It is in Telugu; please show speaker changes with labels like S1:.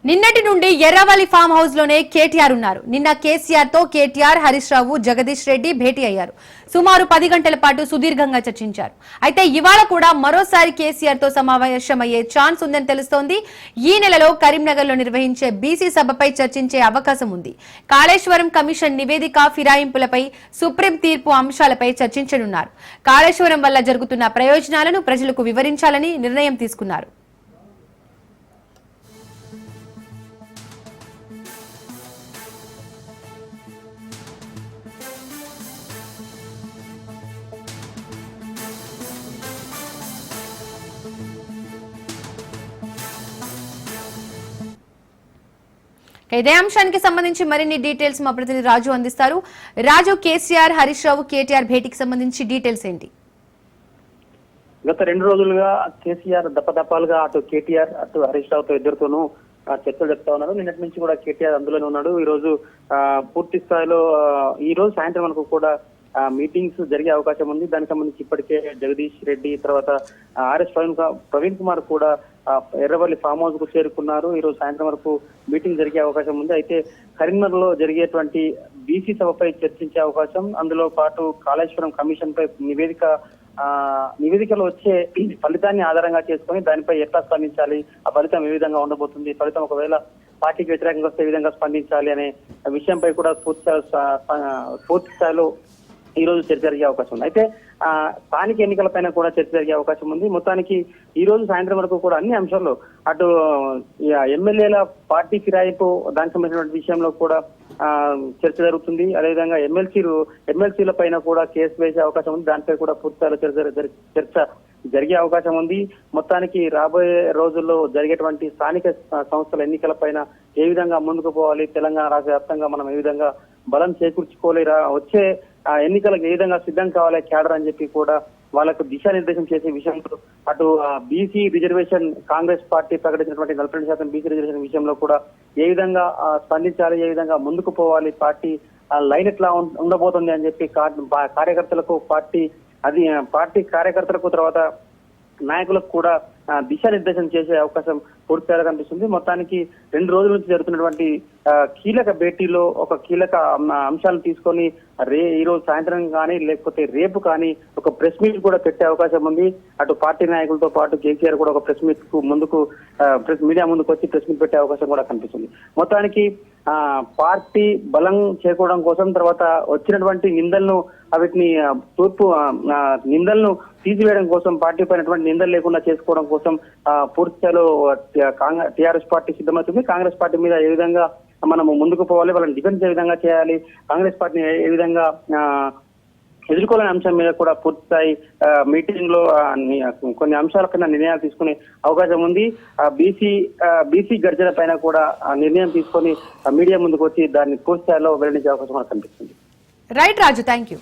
S1: నిన్నటి నుండి ఎర్రవల్లి ఫామ్ హౌస్ లోనే కేటీఆర్ ఉన్నారు. నిన్న కేసీఆర్ తో కేటీఆర్, హరీష్ రావు, జగదీష్ రెడ్డి భేటీ అయ్యారు. సుమారు 10 గంటల పాటు సుదీర్ఘంగా చర్చించారు. అయితే ఇవాళ కూడా మరోసారి కేసీఆర్ తో సమావేశమయ్యే ఛాన్స్ ఉందని తెలుస్తోంది. ఈ నెలలో కరీంనగర్ లో నిర్వహించే బీసీ సభపై చర్చించే అవకాశం ఉంది. కాళేశ్వరం కమిషన్ నివేదిక ఫిరాయింపులపై, సుప్రీం తీర్పు అంశాలపై చర్చించనున్నారు. కాళేశ్వరం వల్ల జరుగుతున్న ప్రయోజనాలను ప్రజలకు వివరించాలని నిర్ణయం తీసుకున్నారు. ఇదే అంశానికి సంబంధించి మరిన్ని డీటెయిల్స్ మా ప్రతినిధి రాజు అందిస్తారు. రాజు, కేసీఆర్, హరీష్ రావు, కేటీఆర్ భేటీకి సంబంధించి డీటెయిల్స్ ఏంటి?
S2: గత 2 రోజులుగా కేసీఆర్ దప్పదప్పాలుగా అటు కేటీఆర్ అటు హరీష్ రావుతో ఇద్దరితోనూ చర్చలు చెప్తా ఉన్నారు. నిన్నటి నుంచి కూడా కేటీఆర్ అందులోనే ఉన్నాడు. ఈ రోజు పూర్తి స్థాయిలో ఈ రోజు సాయంత్రం వరకు కూడా మీటింగ్స్ జరిగే అవకాశం ఉంది. దానికి సంబంధించి ఇప్పటికే జగదీష్ రెడ్డి, తర్వాత ఆర్ఎస్ ప్రవీణ్ కుమార్ కూడా ఎర్రవల్లి ఫామ్ హౌస్ కు చేరుకున్నారు. ఈ రోజు సాయంత్రం వరకు మీటింగ్ జరిగే అవకాశం ఉంది. అయితే కరీంనగర్ లో జరిగేటువంటి బీసీ సభపై చర్చించే అవకాశం, అందులో పాటు కాళేశ్వరం కమిషన్ పై నివేదికలో వచ్చే ఫలితాన్ని ఆధారంగా చేసుకుని దానిపై ఎట్లా స్పందించాలి, ఆ ఫలితం ఏ విధంగా ఉండబోతుంది, ఫలితం ఒకవేళ పార్టీకి వ్యతిరేకంగా వస్తే ఏ విధంగా స్పందించాలి అనే విషయంపై కూడా పూర్తి స్థాయిలో ఈ రోజు చర్చ జరిగే అవకాశం ఉంది. అయితే స్థానిక ఎన్నికలపైన కూడా చర్చ జరిగే అవకాశం ఉంది. మొత్తానికి ఈ రోజు సాయంత్రం వరకు కూడా అన్ని అంశాల్లో అటు ఎమ్మెల్యేల పార్టీ ఫిరాయింపు దానికి సంబంధించిన విషయంలో కూడా చర్చ జరుగుతుంది. అదేవిధంగా ఎమ్మెల్సీల పైన కూడా కేసు వేసే అవకాశం ఉంది. దానిపై కూడా పూర్తిస్థాయిలో చర్చ జరిగే అవకాశం ఉంది. మొత్తానికి రాబోయే రోజుల్లో జరిగేటువంటి స్థానిక సంస్థల ఎన్నికల పైన ఏ విధంగా ముందుకు పోవాలి, తెలంగాణ రాష్ట్ర వ్యాప్తంగా మనం ఏ విధంగా బలం చేకూర్చుకోవాలి, వచ్చే ఎన్నికలకు ఏ విధంగా సిద్ధం కావాలి క్యాడర్ అని చెప్పి కూడా వాళ్ళకు దిశానిర్దేశం చేసే విషయంలో అటు బీసీ రిజర్వేషన్ కాంగ్రెస్ పార్టీ ప్రకటించినటువంటి 42% బీసీ రిజర్వేషన్ విషయంలో కూడా ఏ విధంగా స్పందించాలి, ఏ విధంగా ముందుకు పోవాలి, పార్టీ లైన్ ఎట్లా ఉండబోతుంది అని చెప్పి కార్యకర్తలకు పార్టీ కార్యకర్తలకు తర్వాత నాయకులకు కూడా దిశానిర్దేశం చేసే అవకాశం పూర్తిగా కనిపిస్తుంది. మొత్తానికి 2 రోజుల నుంచి జరుగుతున్నటువంటి కీలక భేటీలో ఒక కీలక అంశాలను తీసుకొని ఈ రోజు సాయంత్రం కానీ లేకపోతే రేపు కానీ ఒక ప్రెస్ మీట్ కూడా పెట్టే అవకాశం ఉంది. అటు పార్టీ నాయకులతో పాటు కేసీఆర్ కూడా ఒక ప్రెస్ మీట్ కు మీడియా ముందుకు వచ్చి ప్రెస్ మీట్ పెట్టే అవకాశం కూడా కనిపిస్తుంది. మొత్తానికి పార్టీ బలం చేకూడడం కోసం, తర్వాత వచ్చినటువంటి నిందలను వీటిని నిందలను తీసివేయడం కోసం, పార్టీ పైనటువంటి నిందలు లేకుండా చేసుకోవడం కోసం పూర్తి స్థాయిలో టీఆర్ఎస్ పార్టీ సిద్ధమవుతుంది. కాంగ్రెస్ పార్టీ మీద ఏ విధంగా మనము ముందుకు పోవాలి, వాళ్ళని డిఫెన్స్ ఏ విధంగా చేయాలి, కాంగ్రెస్ పార్టీని ఏ విధంగా ఎదుర్కోలేని అంశం మీద కూడా పూర్తి స్థాయి మీటింగ్ లో కొన్ని అంశాల పైన నిర్ణయాలు తీసుకునే అవకాశం ఉంది. బీసీ గర్జన పైన కూడా నిర్ణయం తీసుకొని మీడియా ముందుకు వచ్చి దాన్ని పూర్తి స్థాయిలో వెల్లడించే అవకాశం మనకు కనిపిస్తుంది.
S1: Right Raju, thank you.